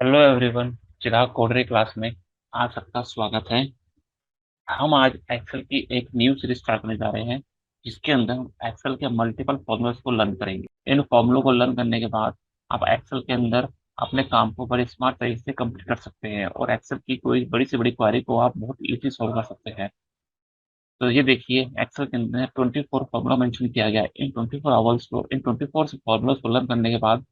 Hello everyone. Chirag Kodre class में आप सबका स्वागत है। हम आज एक्सेल की एक न्यू सीरीज स्टार्ट करने जा रहे हैं, जिसके अंदर हम एक्सेल के मल्टीपल फॉर्मूलाज को लर्न करेंगे। इन फॉर्मूलों को लर्न करने के बाद आप एक्सेल के अंदर अपने काम को बड़े स्मार्ट तरीके से कंप्लीट कर सकते हैं और एक्सेल की कोई बड़ी से बड़ी क्वेरी को आप बहुत इजीली सॉल्व कर सकते हैं। तो ये देखिए, एक्सेल के अंदर 24 फॉर्मूला मेंशन किया गया है। इन 24 आवर्स को, इन 24 फॉर्मूलाज को लर्न करने के बाद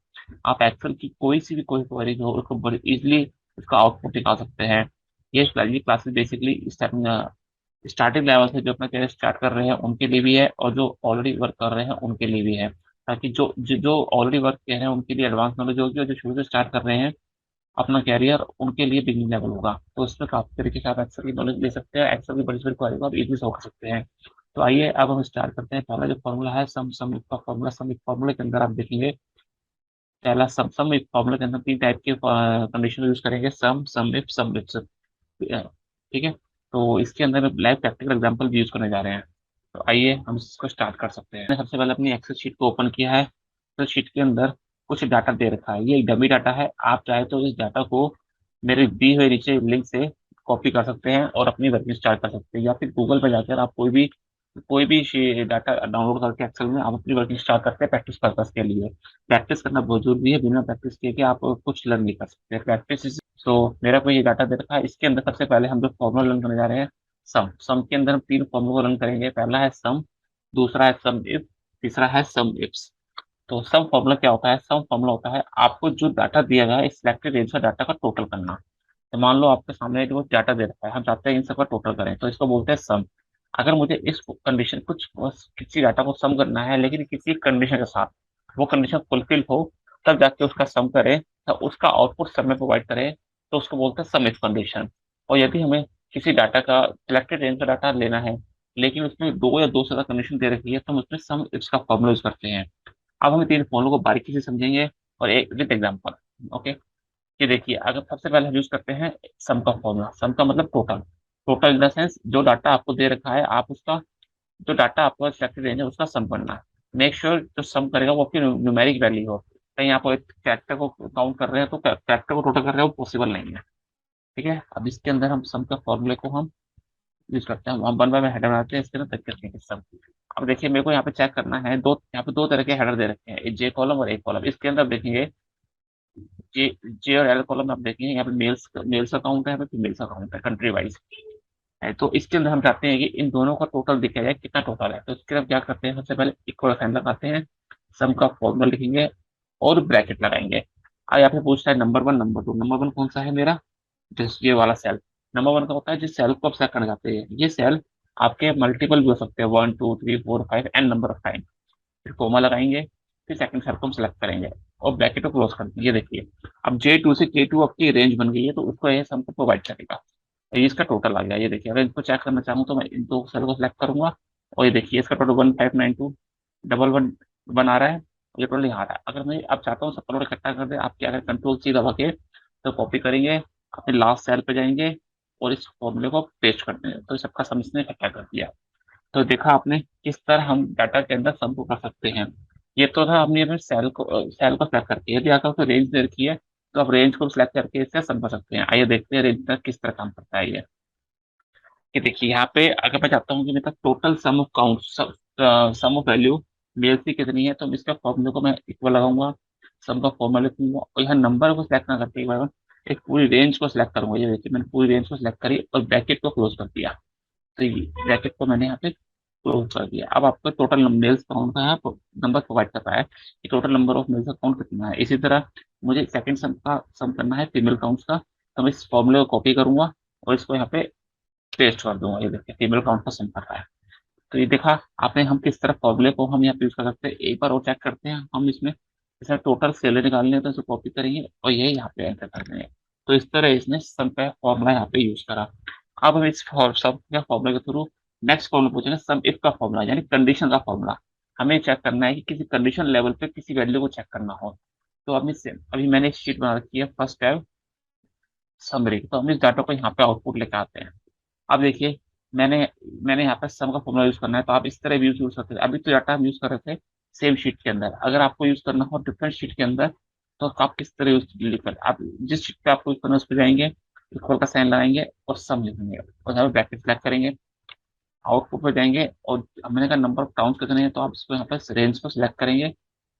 आप एक्सेल की कोई सी भी कोई क्वेरी हो उसको बड़ी इजीली उसका आउटपुट निकाल सकते हैं। ये क्लासेस बेसिकली स्टार्टिंग लेवल से जो अपना करियर स्टार्ट कर रहे हैं उनके लिए भी है, और जो ऑलरेडी वर्क कर रहे हैं उनके लिए भी है, ताकि जो ऑलरेडी वर्क कर रहे हैं उनके लिए एडवांस नॉलेज होगी, और जो शुरू से स्टार्ट कर रहे हैं अपना कैरियर उनके लिए बिगिनिंग लेवल होगा। तो इसमें काफी तरीके से आप एक्सेल की नॉलेज ले सकते हैं, एक्सेल की बड़ी बड़ी क्वेरी को आप इजीली सॉल्व कर सकते हैं। तो आइए अब हम स्टार्ट करते हैं। पहला जो फॉर्मूला है सम सम का फॉर्मूला। सम एक फॉर्मूले के अंदर आप देखेंगे, पहला सम सम एक फॉर्मूला के अंदर तीन टाइप के कंडीशन यूज करेंगे: सम, सम इफ, सम इफ। ठीक है। तो इसके अंदर लाइव प्रैक्टिकल एग्जांपल भी यूज करने जा रहे हैं। तो आइए हम इसको स्टार्ट कर सकते हैं। मैंने सबसे पहले अपनी एक्सेल शीट को ओपन किया है। तो शीट के अंदर कुछ डाटा दे रखा है, ये एक डमी डाटा है। आप चाहे तो इस डाटा को मेरे दी हुए नीचे लिंक से कॉपी कर सकते हैं और अपनी वर्किंग स्टार्ट कर सकते हैं, या फिर गूगल पे जाकर आप कोई भी डाटा डाउनलोड करके एक्सेल में आप अपनी वर्किंग स्टार्ट करते हैं प्रैक्टिस पर्पस के लिए। प्रैक्टिस करना बहुत जरूरी है, बिना प्रैक्टिस किए कि आप कुछ लर्न नहीं कर सकते। प्रैक्टिस। तो मेरा को ये डाटा दे रखा है, इसके अंदर सबसे पहले हम जो फॉर्मूला रन करने जा रहे हैं, सम। सम के अंदर हम तीन फॉर्मूला रन करेंगे। पहला है सम, दूसरा है सम इफ, तीसरा है सम इफ्स। तो सम फॉर्मूला क्या होता है? सम फॉर्मूला होता है आपको जो डाटा दिया गया है इस सिलेक्टेड रेंज का डाटा का टोटल करना। तो मान लो आपके सामने जो डाटा दे रखा है, हम चाहते हैं इन सबका टोटल करें, तो इसको बोलते हैं सम। अगर मुझे इस कंडीशन कुछ किसी डाटा को सम करना है, लेकिन किसी कंडीशन के साथ, वो कंडीशन फुलफिल हो, तब जाके उसका सम करें, तो उसका आउटपुट सब में प्रोवाइड करें, तो उसको बोलते हैं सम इफ कंडीशन। और यदि हमें किसी डाटा का सिलेक्टेड रेंज का डाटा लेना है, लेकिन उसमें दो या दो से ज्यादा कंडीशन दे रखी है, तो हम उसमें सम इफ का फॉर्मूला यूज करते हैं। अब हम इन तीन फॉर्मूलों को बारीकी से समझेंगे और एक विद एग्जांपल। ओके। ये देखिए, अगर सबसे पहले हम यूज करते हैं सम का फॉर्मूला। सम का मतलब total. Total in the sense जो डाटा आपको दे रखा है, आप उसका जो डाटा आपको सिलेक्टेड रेंज है उसका सम करना है। मेक श्योर जो सम करेगा वो आपकी न्यूमेरिक वैल्यू हो। कहीं आप एक कैरेक्टर को काउंट कर रहे हैं तो कैरेक्टर को टोटल कर रहे हो, पॉसिबल नहीं है। ठीक है। अब इसके अंदर हम सम का फॉर्मूले को हम यूज करते हैं। हम वन बाय में हेडर बनाते हैं, इसके अंदर तक करते हैं सम। अब देखिए, मेरे को यहाँ पे चेक करना है, यहाँ पे दो तरह के हेडर दे रखे हैं, एक जे कॉलम और एक कॉलम। इसके अंदर देखेंगे जे जे और एल कॉलम में आप देखेंगे, यहाँ पे मेल्स अकाउंट है, यहाँ पे फीमेल्स अकाउंट है, कंट्री वाइज है। तो इसके अंदर हम चाहते हैं कि इन दोनों का टोटल दिखाया जाए, कितना टोटल है। तो इसके लिए हम क्या करते हैं, सबसे पहले इक्वल साइन लगाते हैं, सम का फॉर्मूला लिखेंगे और ब्रैकेट लगाएंगे। अब यहाँ पे पूछता है number one, number two. Number one कौन सा है मेरा? जिस ये वाला सेल नंबर वन का होता है, जिस सेल को आप सेलेक्ट करना चाहते हैं। ये सेल आपके मल्टीपल भी हो सकते हैं, 1 2 3 4 5, एन नंबर ऑफ टाइम। फिर कोमा लगाएंगे, फिर सेकंड सेल को हम सेलेक्ट करेंगे और ब्रैकेट को क्लोज कर देंगे। ये देखिए, अब J2 से K2 आपकी रेंज बन गई है, तो उसको ये सम को प्रोवाइड करेगा। तो ये इसका टोटल आ गया। ये देखिए, अगर इसको चेक करना चाहूँ तो मैं इन दो सेल को सिलेक्ट करूंगा, और ये देखिए इसका टोटल 1592 1 1 1 आ रहा है। ये टोटल यहाँ आ रहा है। अगर मैं अब चाहता हूँ सब टोटल इकट्ठा कर दे, आप क्या करें, कंट्रोल C दबा के तो कॉपी करेंगे, अपने लास्ट सेल पे जाएंगे और इस फॉर्मूले को पेस्ट कर देंगे, तो इस सबका सम इसने इकट्ठा कर दिया। तो देखा आपने किस तरह हम डाटा के अंदर सम को कर सकते हैं। ये तो था हमने अपने सेल को सिलेक्ट करके, यदि आपको रेंज दे रखी है तो आप रेंज को सिलेक्ट करके इससे सम कर सकते हैं। आइए देखते हैं रेंज का किस तरह काम करता है ये। कि देखिए, यहाँ पे अगर मैं चाहता हूँ कि मेरे पास total sum of count, sum of value male की कितनी है, तो मैं इसका फॉर्मूले को मैं इक्वल लगाऊंगा, सम का फॉर्मूला लिखूंगा, और यहाँ नंबर को सिलेक्ट ना करके एक बार एक पूरी रेंज को सिलेक्ट करूंगा। ये देखिए, मैंने पूरी रेंज को सिलेक्ट करी और ब्रैकेट को क्लोज कर दिया। तो ये ब्रैकेट को मैंने यहाँ पे क्लोज कर दिया। अब आपको टोटल मेल्स काउंट का यहाँ नंबर प्रोवाइड कर रहा है कि टोटल नंबर ऑफ मेल्स का काउंट कितना है। इसी तरह मुझे सेकंड सम का सम करना है फीमेल काउंट्स का, तो मैं इस फॉर्मूले को कॉपी करूंगा और इसको यहाँ पे पेस्ट कर दूंगा। ये देखिए, फीमेल काउंट का सम कर रहा है। तो ये देखा आपने, हम किस तरह फॉर्मूले को हम यहाँ पे यूज कर सकते हैं। एक बार और चेक करते हैं हम इसमें, जैसे टोटल सैलरी निकालनी है तो इसे कॉपी करेंगे और ये यहाँ पे एंटर कर देंगे। तो इस तरह इसने सम का फॉर्मूला यहाँ पे यूज करा। अब हम इस सम का फॉर्मूला के थ्रू नेक्स्ट प्रॉब्लम पूछेंगे, सम इफ का फॉर्मूला यानी कंडीशन का फॉर्मूला। हमें चेक करना है कि किसी कंडीशन लेवल पे किसी वैल्यू को चेक करना हो। तो अभी मैंने एक शीट बना रखी है, फर्स्ट है समरी। तो हम इस डाटा को यहाँ पे आउटपुट लेके आते हैं। अब देखिए, मैंने मैंने यहाँ पे सम का फॉर्मूला यूज करना है, तो आप इस तरह भी यूज कर सकते हैं। अभी तो डाटा हम यूज कर रहे थे सेम शीट के अंदर, अगर आपको यूज करना हो डिफरेंट शीट के अंदर, तो आप किस तरह उस डिलीट कर, आप जिस शीट पे आपको यूज करना है उस पर जाएंगे, इक्वल का साइन लगाएंगे और सम लिखेंगे और यहाँ पे ब्रैकेट सेलेक्ट करेंगे। आउटपुट पे जाएंगे और मैंने कहा नंबर ऑफ काउंट कितने हैं, तो आप इसको यहाँ पे रेंज को सिलेक्ट करेंगे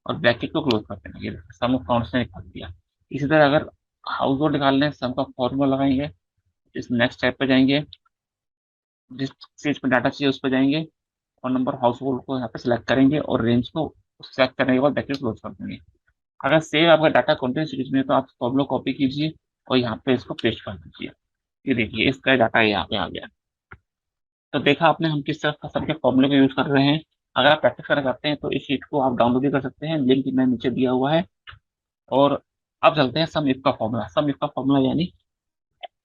और ब्रैकेट को क्लोज कर देंगे। सम ऑफ काउंट्स ने निकाल दिया। इसी तरह अगर हाउस होल्ड निकालना है, सम का फॉर्मूला लगाएंगे, इस नेक्स्ट टाइप पे जाएंगे, जिस चीज पे डाटा चाहिए उस पर जाएंगे और नंबर हाउस होल्ड को यहाँ पे सिलेक्ट करेंगे और रेंज को सिलेक्ट करने के बाद ब्रैकेट क्लोज कर देंगे। अगर सेव आपका डाटा कंटेंट सीरीज में है, तो आप फॉर्मूला कॉपी कीजिए और यहाँ पे इसको पेस्ट कर दीजिए। ये देखिए इसका डाटा यहाँ पे आ गया। तो देखा आपने हम किस तरह सबके फॉर्मूले को यूज कर रहे हैं। अगर आप प्रैक्टिस करना चाहते हैं तो इस शीट को आप डाउनलोड भी कर सकते हैं, लिंक मैं नीचे दिया हुआ है। और अब चलते हैं सम इफ का फॉर्मूला। सम इफ का फॉर्मूला यानी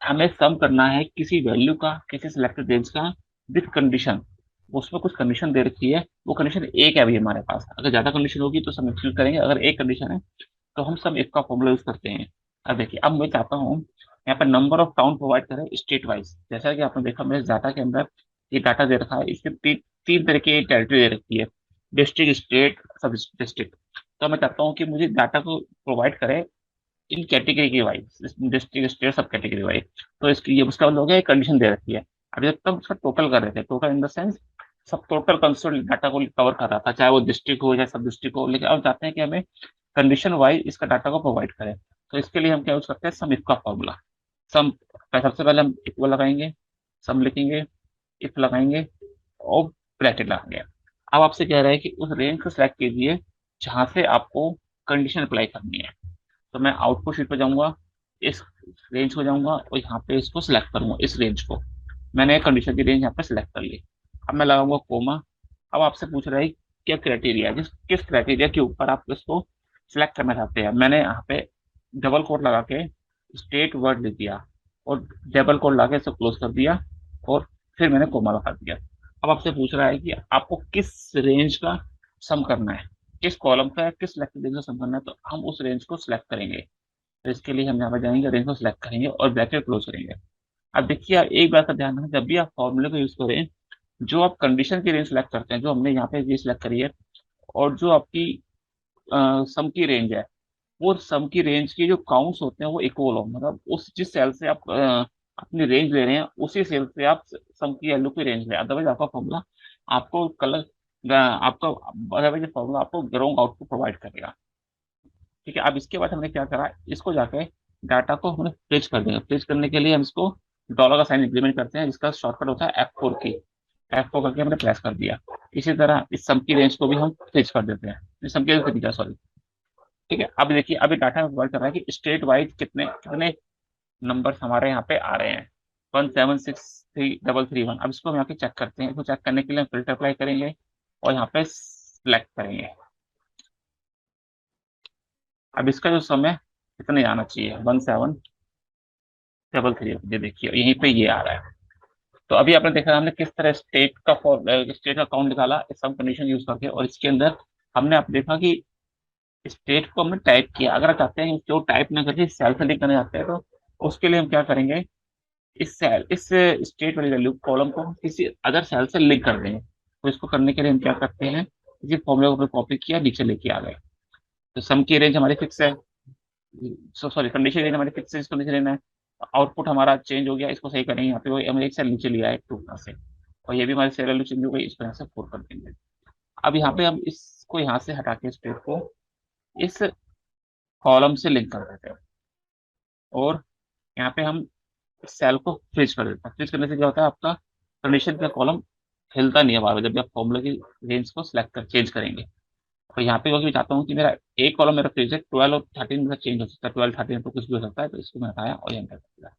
हमें सम करना है किसी वैल्यू का, किसी सिलेक्टेड रेंज का, विथ कंडीशन। उसमें कुछ कंडीशन दे रखी है, वो कंडीशन एक है अभी हमारे पास। अगर ज्यादा कंडीशन होगी तो सम एक्सक्लूड करेंगे, अगर एक कंडीशन है तो हम सम इफ का फॉर्मूला यूज करते हैं। अब देखिए, अब मैं चाहता हूँ यहाँ पर नंबर ऑफ टाउन प्रोवाइड करें स्टेट वाइज। जैसा कि आपने देखा मेरे डाटा के अंदर ये डाटा दे रखा है, इसमें तीन तरह की टेरिटरी दे रखी है, डिस्ट्रिक्ट, स्टेट, सब डिस्ट्रिक्ट। तो मैं चाहता हूँ कि मुझे डाटा को प्रोवाइड करें इन कैटेगरी के वाइज, डिस्ट्रिक्ट, स्टेट, सब कैटेगरी वाइज। तो इसकी ये उसका मतलब हो गया, कंडीशन दे रखी है। अभी तक हम उसका टोटल कर रहे थे, टोटल इन द सेंस सब टोटल कंसोल डाटा को कवर कर रहा था, चाहे वो डिस्ट्रिक्ट हो चाहे सब डिस्ट्रिक्ट हो। लेकिन अब चाहते हैं कि हमें कंडीशन वाइज इसका डाटा को प्रोवाइड करें। तो इसके लिए हम क्या यूज करते हैं, सम इफ का फॉर्मूला। सम, सबसे पहले हम इक्वल लगाएंगे, सम लिखेंगे, इफ लगाएंगे और ब्रैकेट लगाएंगे। अब आपसे कह रहा है कि उस रेंज को सिलेक्ट कीजिए जहां से आपको कंडीशन अप्लाई करनी है। तो मैं आउटपुट शीट पे जाऊंगा, इस रेंज को जाऊंगा और यहाँ पे इसको सिलेक्ट करूंगा, इस रेंज को। मैंने कंडीशन की रेंज यहाँ पे सिलेक्ट कर ली। अब मैं लगाऊंगा कोमा। अब आपसे पूछ रहा है क्या क्राइटेरिया, जिस किस क्राइटेरिया के ऊपर आप इसको सिलेक्ट करना चाहते हैं। मैंने यहाँ पे डबल कोट लगा के स्टेट वर्ड लिख दिया और डबल कोट लगा के इसे क्लोज कर दिया और फिर मैंने कोमा लगा दिया। अब आपसे पूछ रहा है कि आपको किस रेंज का सम करना है, किस कॉलम का, किस सिलेक्टेड रेंज का सम करना है, तो हम उस रेंज को सिलेक्ट करेंगे। तो इसके लिए हम यहाँ पर जाएंगे, रेंज को सिलेक्ट करेंगे और ब्रैकेट क्लोज करेंगे। अब देखिए आप एक बात का ध्यान रखें, जब भी आप फॉर्मूले को यूज करें, जो आप कंडीशन की रेंज सेलेक्ट करते हैं, जो हमने यहाँ पे ये सिलेक्ट करी है, और जो आपकी सम की रेंज है, वो सम की रेंज की जो काउंट्स होते हैं वो इक्वल हो। मतलब उस जिस सेल से आप अपनी रेंज ले रहे हैं उसी सेल से आप सम की वैल्यू की रेंज लें, अदरवाइज आपका फॉर्मूला आपको कलर आपका, अदरवाइज फॉर्मूला आपको रॉन्ग आउटपुट प्रोवाइड करेगा। ठीक है। अब इसके बाद हमने क्या करा, इसको जाके डाटा को हमने फ्रिज कर देंगे। फ्रिज करने के लिए हम इसको डॉलर का साइन इंप्लीमेंट करते हैं, जिसका शॉर्टकट होता है F4 की। F4 करके हमने प्रेस कर दिया। इसी तरह इस सम की रेंज को भी हम फ्रिज कर देते हैं, इस सम की रेंज कर दिया, सॉरी। ठीक है। अब देखिए, अभी डाटा में प्रोवाइड कर रहा है कि स्टेट वाइज कितने कितने नंबर्स हमारे यहाँ पे आ रहे हैं, 1763331। अब इसको हम यहाँ पे चेक करते हैं। इसको चेक करने के लिए हम फिल्टर अप्लाई करेंगे और यहाँ पे सिलेक्ट करेंगे। अब इसका जो सम है कितने आना चाहिए, 17333, ये देखिए यहीं पे ये आ रहा है। तो अभी आपने देखा हमने किस तरह स्टेट का काउंट निकाला इस सम कंडीशन यूज करके। और इसके अंदर हमने आप देखा कि स्टेट को हमने टाइप किया। अगर आप चाहते हैं जो टाइप ना करके सेल से लिंक करना चाहते हैं, तो उसके लिए हम क्या करेंगे, इस स्टेट वाली वैल्यू कॉलम को हम किसी अदर सेल से लिंक कर देंगे। तो इसको करने के लिए हम क्या करते हैं, इसी फॉर्मूले को कॉपी किया, नीचे लेके आ गए। तो सम की रेंज हमारी फिक्स है, सॉरी कंडीशन रेंज हमारी फिक्स है, इसको नीचे लेना है। आउटपुट हमारा चेंज हो गया, इसको सही करेंगे। यहाँ पे वो हमने एक सेल नीचे लिया है 2 से, और ये भी हमारी सेल वैल्यू चेंज हो गई, इसको यहाँ से 4 कर देंगे। अब यहाँ पे हम इसको यहाँ से हटा के स्टेट को इस कॉलम से लिंक कर देते हैं और यहाँ पे हम सेल को फ्रीज कर देते हैं। फ्रीज करने से क्या होता है, आपका कंडीशन का कॉलम हिलता नहीं है बार बार जब भी आप फॉर्मूला की रेंज को सिलेक्ट कर चेंज करेंगे। तो यहाँ पे क्योंकि मैं चाहता हूँ कि मेरा एक कॉलम मेरा फ्रीज है, 12 और 13 में चेंज हो सकता है, 12 13 तो कुछ भी हो सकता है, तो इसको मैं हटाया और एंटर कर दिया।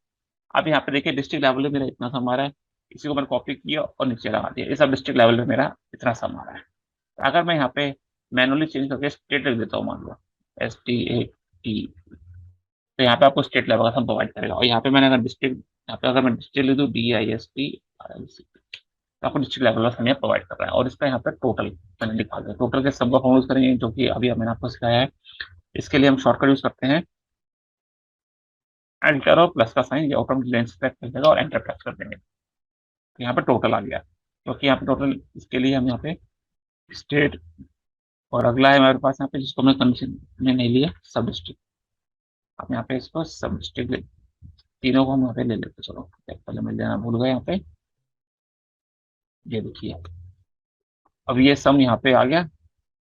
अब यहाँ पे देखिए डिस्ट्रिक्ट लेवल में मेरा इतना सम आ रहा है, इसी को मैंने कॉपी किया और नीचे लगा दिया। इस अब डिस्ट्रिक्ट लेवल में मेरा इतना सम आ रहा है। तो अगर मैं यहाँ पे मैनुअली चेंज करके स्टेट लिख देता हूँ, मान लो STAT, तो यहाँ पे आपको स्टेट लेवल का सम प्रोवाइड करेगा। और यहाँ पे मैंने अगर डिस्ट्रिक्ट, यहाँ पे अगर मैं डिस्ट्रिक्ट लिख दूँ DIST, तो आपको डिस्ट्रिक्ट लेवल का सम प्रोवाइड कर रहा है। और इसका यहाँ पे टोटल मैंने लिखा दिया, टोटल के सम का फॉर्म यूज करेंगे, जो कि अभी मैंने आपको सिखाया है। इसके लिए हम शॉर्टकट यूज करते हैं, एंटर और प्लस का साइन, ये ऑटोमेटिक लेंस सेलेक्ट कर देगा और एंटर प्रेस कर देंगे। तो यहाँ पे टोटल आ गया, क्योंकि यहाँ पे टोटल, इसके लिए हम यहाँ पे स्टेट, और अगला है हमारे पास यहाँ पे जिसको हमने कंडीशन में नहीं लिया, सब डिस्ट्रिक्ट। अब यहाँ पे इसको सब डिस्ट्रिक्ट तीनों को हम यहाँ पे ले लेते हैं। चलो पहले मैं लेना भूल गया यहाँ पे। ये देखिए अब ये सम यहाँ पे आ गया,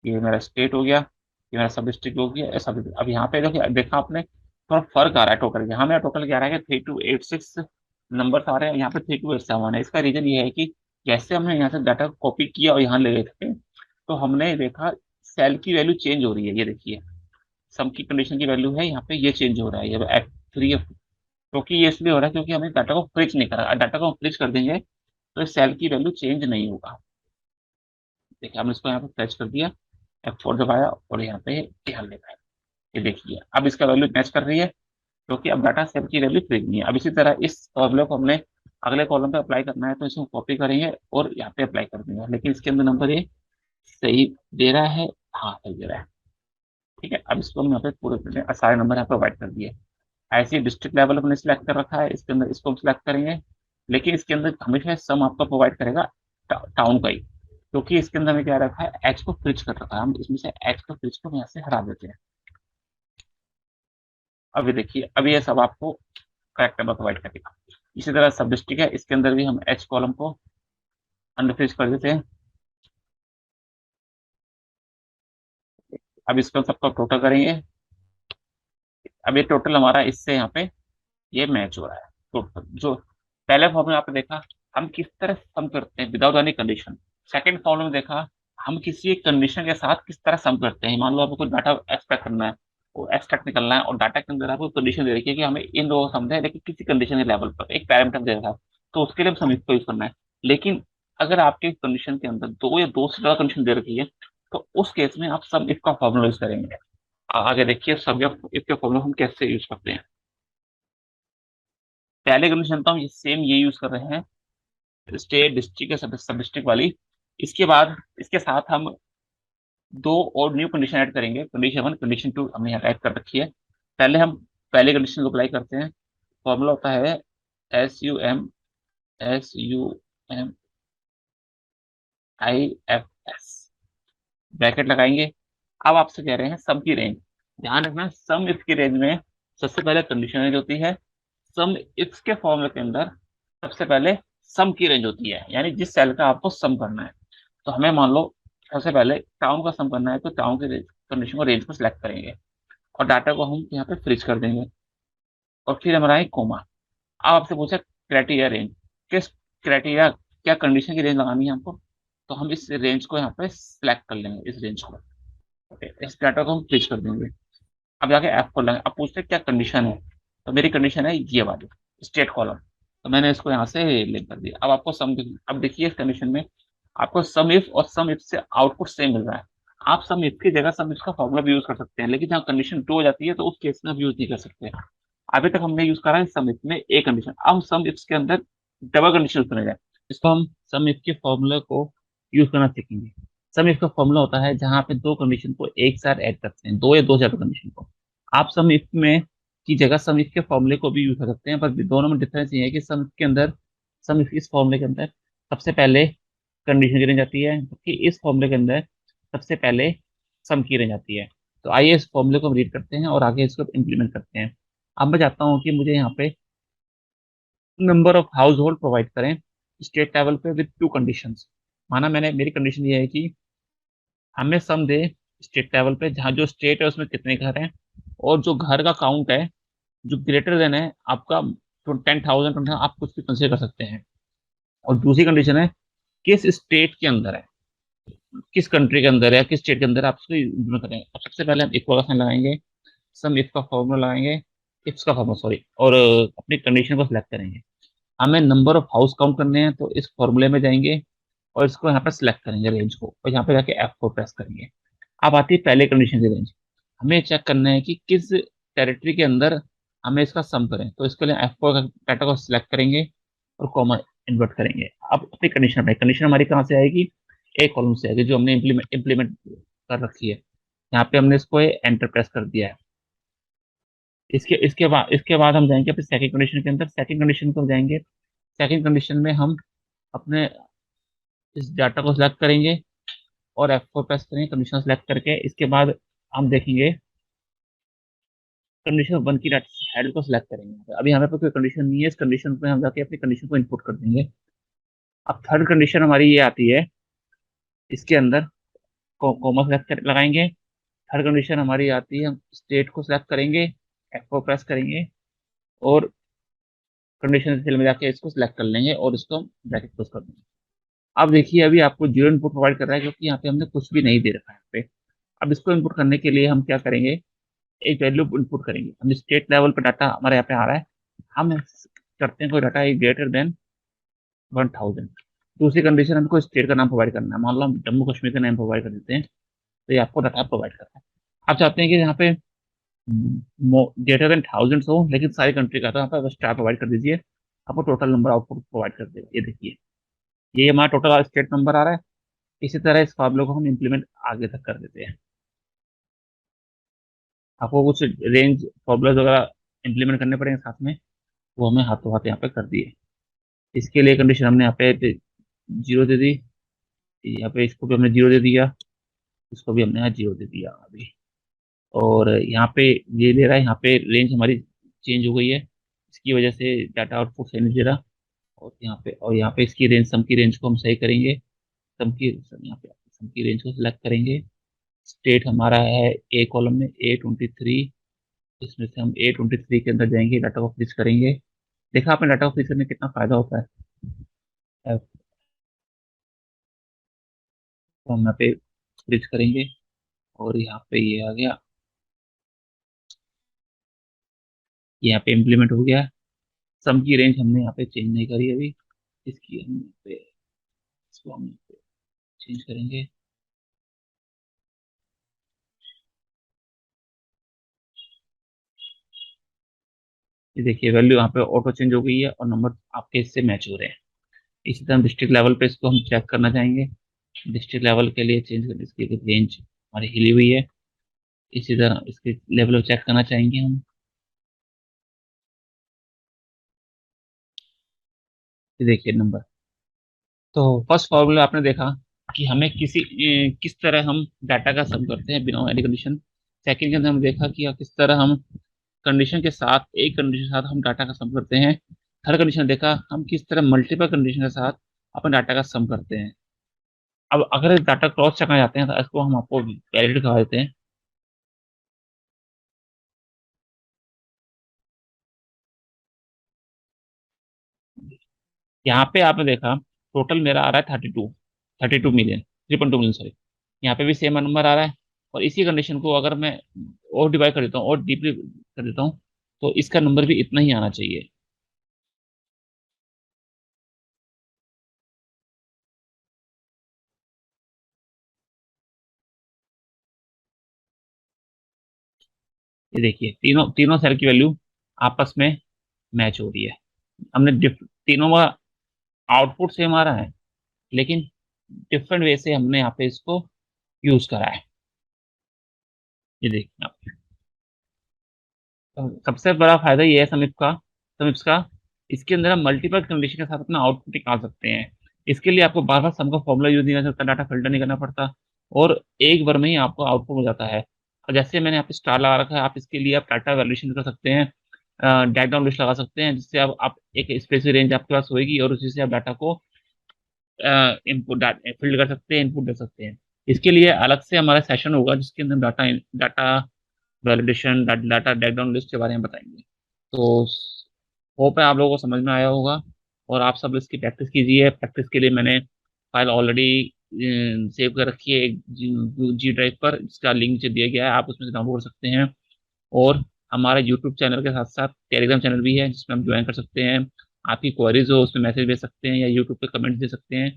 ये मेरा स्टेट हो गया, ये मेरा सब डिस्ट्रिक्ट हो गया, ऐसा भी। अब यहाँ पे देखिए, देखा आपने थोड़ा फर्क आ रहा है टोटल। यहाँ मेरा टोटल क्या आ रहा है, 3286 नंबर आ रहे हैं, यहाँ पे 3287 है। इसका रीजन ये है कि जैसे हमने यहाँ से डाटा कॉपी किया और यहाँ ले गए थे, तो हमने देखा सेल की वैल्यू चेंज हो रही है। ये देखिए सम की कंडीशन की वैल्यू है यहाँ पे, ये चेंज हो रहा है, ये F3 क्योंकि ये इसलिए हो रहा है क्योंकि हमने डाटा को फ्रिज नहीं करा। डाटा को हम फ्रिज कर देंगे तो सेल की वैल्यू चेंज नहीं होगा। देखिए हमने इसको यहाँ पे फ्लैश कर दिया, F4 दबाया और यहाँ पे ध्यान लेना है। ये देखिए अब इसका वैल्यू मैच कर रही है क्योंकि अब डाटा सेट की वैल्यू फ्रीज नहीं है। अब इसी तरह इस फॉर्मूले को हमने अगले कॉलम पे अप्लाई करना है, तो इसको कॉपी करेंगे और यहाँ पे अप्लाई कर देंगे। लेकिन इसके अंदर नंबर ये सही दे रहा है, हाँ सही दे रहा है। ठीक है, अब इसको हम यहाँ पे पूरे सारे नंबर यहाँ पे प्रोवाइड कर दिए। ऐसे ही डिस्ट्रिक्ट लेवल हमने सिलेक्ट कर रखा है, इसके अंदर इसको हम सिलेक्ट करेंगे। लेकिन इसके अंदर हमेशा सम आपका प्रोवाइड करेगा टाउन का ही, क्योंकि इसके अंदर हमें क्या रखा है, एच को फ्रिज कर रखा है। हम इसमें से एच को फ्रिज को यहाँ से हटा देते हैं। अभी देखिए अभी ये सब आपको करेक्ट नंबर प्रोवाइड करेगा। इसी तरह सब डिस्ट्रिक्ट है, इसके अंदर भी हम एच कॉलम को अनफ्रिज कर देते हैं। अब इसको सबका टोटल करेंगे। अब ये टोटल हमारा इससे यहाँ पे ये मैच हो रहा है। टोटल जो पहले फॉर्मूला आपने देखा, हम किस तरह सम करते हैं without any condition. Second formula में देखा हम किसी एक कंडीशन के साथ किस तरह सम करते हैं। मान लो आपको कोई डाटा एक्सट्रैक्ट करना है, वो एक्सट्रैक्ट निकलना है और डाटा के अंदर आपको कंडीशन दे रखी है कि हमें इन दो सम है, लेकिन किसी कंडीशन के लेवल पर एक पैरामीटर दे रखा है, तो उसके लिए हम सम इसको यूज करना है। लेकिन अगर आपके कंडीशन के अंदर दो या दो से ज्यादा कंडीशन दे रखी है, तो उस केस में आप सम इफ का फॉर्मूला यूज करेंगे। आगे देखिए सम इफ के फॉर्मूला हम कैसे यूज करते हैं। पहले कंडीशन तो हम सेम ये यूज कर रहे हैं, स्टेट डिस्ट्रिक्ट या सब डिस्ट्रिक्ट वाली। इसके बाद इसके साथ हम दो और न्यू कंडीशन ऐड करेंगे, कंडीशन 1 कंडीशन 2 हमने यहाँ टाइप कर रखी है। पहले हम पहले कंडीशन को अप्लाई करते हैं। फॉर्मूला होता है SUM ब्रैकेट लगाएंगे। अब आपसे कह रहे हैं सम की रेंज। ध्यान रखना सम इफ की रेंज में सबसे पहले कंडीशन रेंज होती है। सम इफ के फॉर्मूले के अंदर सबसे पहले सम की रेंज होती है, यानी जिस सेल का आपको सम करना है। तो हमें मान लो सबसे पहले टाउन का सम करना है, तो टाउन की कंडीशन को रेंज को सिलेक्ट करेंगे और डाटा को हम यहाँ पे फ्रीज कर देंगे। और फिर हमारा है कोमा। अब आपसे पूछा क्राइटेरिया रेंज, किस क्राइटेरिया क्या कंडीशन की रेंज लगानी है हमको, तो हम इस रेंज को यहाँ पे सिलेक्ट कर लेंगे, इस रेंज को। ओके, इस डाटा को हम फ्रीज कर देंगे। अब जाके ऐप खोल लेंगे। अब पूछते हैं क्या कंडीशन है, तो मेरी कंडीशन है ये वाली स्टेट कॉलम। तो मैंने इसको यहाँ से लिंक कर दिया। अब आपको सम अब देखिए इस कंडीशन में आपको सम इफ और सम इफ से आउटपुट सेम मिल रहा है। आप सम इफ की जगह सम इफ का फॉर्मूला भी यूज कर सकते हैं, लेकिन जहाँ कंडीशन 2 हो जाती है तो उस केस में आप यूज नहीं कर सकते। अभी तक हमने यूज करा है सम इफ में एक कंडीशन, अब हम सम इफ के अंदर डबल कंडीशन यूज करेंगे। इसको हम सम इफ के फॉर्मूले को यूज करना सीखेंगे। सम इफ का फॉर्मूला होता है जहाँ पे दो कंडीशन को एक साथ ऐड करते हैं, दो या दो से ज्यादा कंडीशन को। आप सम इफ में की जगह सम इफ के फॉर्मूले को भी यूज कर सकते हैं, पर दोनों में डिफरेंस ये है कि सम इफ के अंदर, सम इफ इस फॉर्मूले के अंदर सबसे पहले कंडीशन की रेंज आती है, जबकि इस फॉर्मूले के अंदर सबसे पहले सम की रेंज आती है। तो आइए इस फॉर्मूले को हम रीड करते हैं और आगे इसको इम्प्लीमेंट करते हैं। अब मैं चाहता हूँ कि मुझे यहाँ पे number of house hold provide करें स्टेट लेवल पे विद टू कंडीशंस। माना मैंने मेरी कंडीशन ये है कि हमें सम दे स्टेट लेवल पे, जहाँ जो स्टेट है उसमें कितने घर हैं और जो घर का काउंट है जो ग्रेटर देन है आपका 10,000 आप कुछ भी कंसिडर कर सकते हैं। और दूसरी कंडीशन है किस स्टेट के अंदर है, किस कंट्री के अंदर है, किस स्टेट के अंदर है, आप उसको इम्प्लीमेंट करेंगे। अब सबसे पहले हम इक्वल का साइन लगाएंगे, सम इफ का फॉर्मूला लगाएंगे, इफ्स का फॉर्मूला सॉरी, और अपनी कंडीशन को सिलेक्ट करेंगे। हमें नंबर ऑफ हाउस काउंट करने हैं, तो इस फॉर्मूले में जाएंगे और इसको यहाँ पर सिलेक्ट करेंगे रेंज को, और यहाँ पे जाके एफ को प्रेस करेंगे। अब आती है पहले कंडीशन की रेंज। हमें चेक करना है कि किस टेरिटरी के अंदर हमें इसका सम करें, तो इसके लिए एफ को डाटा को सिलेक्ट करेंगे और कॉमा इन्वर्ट करेंगे। अब अपनी कंडीशन में कंडीशन हमारी कहाँ से आएगी, एक कॉलम से आएगी जो हमने इम्प्लीमेंट कर रखी है। यहाँ पे हमने इसको एंटर प्रेस कर दिया है। इसके बाद हम जाएंगे अपने सेकंड कंडीशन के अंदर। सेकंड कंडीशन को जाएंगे, सेकंड कंडीशन में हम अपने इस डाटा को सिलेक्ट करेंगे और F4 प्रेस करेंगे कंडीशन सेलेक्ट करके। इसके बाद हम देखेंगे कंडीशन वन की डाटा से हेड को सिलेक्ट करेंगे। अभी हमारे पास कोई कंडीशन नहीं है, इस कंडीशन पे हम जाके अपनी कंडीशन को इनपुट कर देंगे। अब थर्ड कंडीशन हमारी ये आती है, इसके अंदर कॉमा सेलेक्ट लगाएंगे। थर्ड कंडीशन हमारी आती है, हम स्टेट को सिलेक्ट करेंगे, एफ को प्रेस करेंगे और कंडीशन सेल में जाके इसको सिलेक्ट कर लेंगे और इसको ब्रैकेट क्लोज कर देंगे। अब देखिए अभी आपको जीरो इनपुट प्रोवाइड कर रहा है क्योंकि यहाँ पे हमने कुछ भी नहीं दे रखा है यहाँ पे। अब इसको इनपुट करने के लिए हम क्या करेंगे, एक वैल्यू इनपुट करेंगे। हम स्टेट लेवल पे डाटा हमारे यहाँ पे आ रहा है, हम करते हैं कोई डाटा इज ग्रेटर देन 1000। दूसरी कंडीशन हमको स्टेट का नाम प्रोवाइड करना है, मान लो हम जम्मू कश्मीर का नाम प्रोवाइड कर देते हैं, तो ये आपको डाटा प्रोवाइड करता है। आप चाहते हैं कि यहाँ पे ग्रेटर देन 1000 हो लेकिन सारी कंट्री का, तो यहाँ पे बस स्टार प्रोवाइड कर दीजिए, आपको टोटल नंबर आउटपुट प्रोवाइड कर देगा। ये देखिए ये हमारा टोटल स्टेट नंबर आ रहा है। इसी तरह इस फॉर्मूले को हम इम्प्लीमेंट आगे तक कर देते हैं। आपको कुछ रेंज फॉर्मूलाज वगैरह इम्प्लीमेंट करने पड़ेंगे साथ में, वो हमें हाथों हाथ यहाँ पे कर दिए। इसके लिए कंडीशन हमने यहाँ पे जीरो दे दी, यहाँ पे इसको भी हमने जीरो दे दिया, इसको भी हमने यहाँ जीरो दे दिया अभी। और यहाँ पे ये ले रहा है, यहाँ पे रेंज हमारी चेंज हो गई है, इसकी वजह से डाटा आउटपुट सही नहीं दे रहा। और यहाँ पे इसकी रेंज, सम की रेंज को हम सही करेंगे। यहाँ पे सम की रेंज को सिलेक्ट करेंगे। स्टेट हमारा है ए कॉलम में A23, इसमें से हम A23 के अंदर जाएंगे, डाटा को फ्रीज करेंगे। देखा आपने डाटा को फ्रीज करने में कितना फायदा होता है। तो हम यहाँ पे फ्रीज करेंगे और यहाँ पे ये आ गया, यहाँ पे इम्प्लीमेंट हो गया। सम की रेंज हमने यहाँ पे चेंज नहीं करी अभी, इसकी हम यहाँ पे, इसको हम यहाँ पे चेंज करेंगे। ये देखिए वैल्यू यहाँ पे ऑटो चेंज हो गई है और नंबर आपके इससे मैच हो रहे हैं। इसी तरह डिस्ट्रिक्ट लेवल पे इसको हम चेक करना चाहेंगे। डिस्ट्रिक्ट लेवल के लिए चेंज करने इसकी रेंज हमारी हिली हुई है, इसी तरह इसके लेवल को चेक करना चाहेंगे हम। ये देखिए नंबर। तो फर्स्ट फॉर्मूला आपने देखा कि हमें किस तरह हम डाटा का सम करते हैं बिना एनी कंडीशन। सेकंड के अंदर हमने देखा कि किस तरह हम कंडीशन के साथ, एक कंडीशन के साथ हम डाटा का सम करते हैं। थर्ड कंडीशन देखा हम किस तरह मल्टीपल कंडीशन के साथ अपन डाटा का सम करते हैं। अब अगर डाटा क्रॉस चेक जाते हैं तो इसको हम आपको वैलिड दिखा देते हैं। यहाँ पे आपने देखा टोटल मेरा आ रहा है 32 मिलियन, 3.2 मिलियन सॉरी। यहाँ पे भी सेम नंबर आ रहा है। और इसी कंडीशन को अगर मैं और डिवाइड कर देता हूँ और डीपली कर देता हूँ तो इसका नंबर भी इतना ही आना चाहिए। ये देखिए तीनों तीनों सेल की वैल्यू आपस में मैच हो रही है। हमने तीनों का आउटपुट सेम आ रहा है लेकिन डिफरेंट वे से हमने यहाँ पे इसको यूज करा है। ये देखिए आप, तो सबसे बड़ा फायदा ये है समिप्स का, इसके अंदर हम मल्टीपल कंडीशन के साथ अपना आउटपुट निकाल सकते हैं। इसके लिए आपको बार बार सम का फॉर्मूला यूज नहीं करना पड़ता, डाटा फिल्टर नहीं करना पड़ता और एक बार में ही आपको आउटपुट हो जाता है। और जैसे मैंने यहाँ पे स्टार लगा रखा है, आप इसके लिए आप डाटा वैल्यूएशन कर सकते हैं, डायग्राम लिस्ट लगा सकते हैं, जिससे आप एक स्पेसिफिक रेंज आपके पास होगी और उसी से आप डाटा को इनपुट फील्ड कर सकते हैं, इनपुट दे सकते हैं। इसके लिए अलग से हमारा सेशन होगा जिसके अंदर data data validation, data diagram list के बारे में बताएंगे। तो होप है आप लोगों को समझ में आया होगा और आप सब इसकी प्रैक्टिस कीजिए। प्रैक्टिस के लिए मैंने फाइल ऑलरेडी सेव कर रखी है एक जी ड्राइव पर, जिसका लिंक नीचे दिया गया है, आप उसमें से डाउनलोड कर सकते हैं। और हमारे यूट्यूब चैनल के साथ साथ टेलीग्राम चैनल भी है जिसमें हम ज्वाइन कर सकते हैं। आपकी क्वेरीज हो उसमें मैसेज भेज सकते हैं या यूट्यूब पे कमेंट्स दे सकते हैं।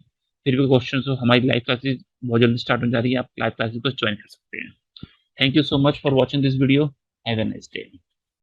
फिर भी क्वेश्चन हो, हमारी लाइव क्लासेज बहुत जल्दी स्टार्ट हो जा रही है, आप लाइव क्लासेज को ज्वाइन कर सकते हैं। Thank you so much for watching this video. Have a nice day.